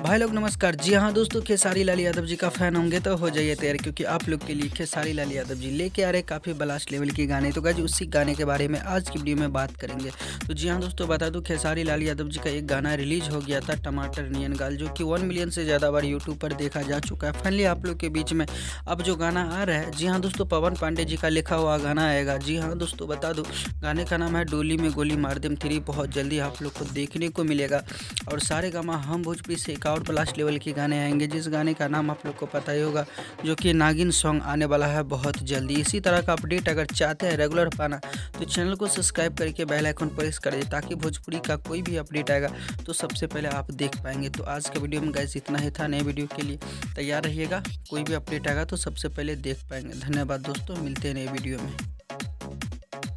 भाई लोग नमस्कार। जी हाँ दोस्तों, खेसारी लाल यादव जी का फ़ैन होंगे तो हो जाइए तैयार, क्योंकि आप लोग के लिए खेसारी लाल यादव जी लेके आ रहे काफ़ी ब्लास्ट लेवल के गाने। तो गाइस उसी गाने के बारे में आज की वीडियो में बात करेंगे। तो जी हाँ दोस्तों, बता दूं खेसारी लाल यादव जी का एक गाना रिलीज हो गया था, टमाटर नियन गाल, जो कि 1 मिलियन से ज़्यादा बार यूट्यूब पर देखा जा चुका है। फाइनली आप लोग के बीच में अब जो गाना आ रहा है, जी हाँ दोस्तों, पवन पांडे जी का लिखा हुआ गाना आएगा। जी हाँ दोस्तों, बता दूँ गाने का नाम है डोली में गोली मार देम 3। बहुत जल्दी आप लोग को देखने को मिलेगा। और सारेगामा हम भोजपुरी से एक और ब्लास्ट लेवल के गाने आएंगे, जिस गाने का नाम आप लोग को पता ही होगा, जो कि नागिन सॉन्ग आने वाला है बहुत जल्दी। इसी तरह का अपडेट अगर चाहते हैं रेगुलर पाना, तो चैनल को सब्सक्राइब करके बेल आइकन प्रेस कर दे, ताकि भोजपुरी का कोई भी अपडेट आएगा तो सबसे पहले आप देख पाएंगे। तो आज के वीडियो में गाइस इतना ही था। नए वीडियो के लिए तैयार रहिएगा, कोई भी अपडेट आएगा तो सबसे पहले देख पाएंगे। धन्यवाद दोस्तों, मिलते हैं नए वीडियो में।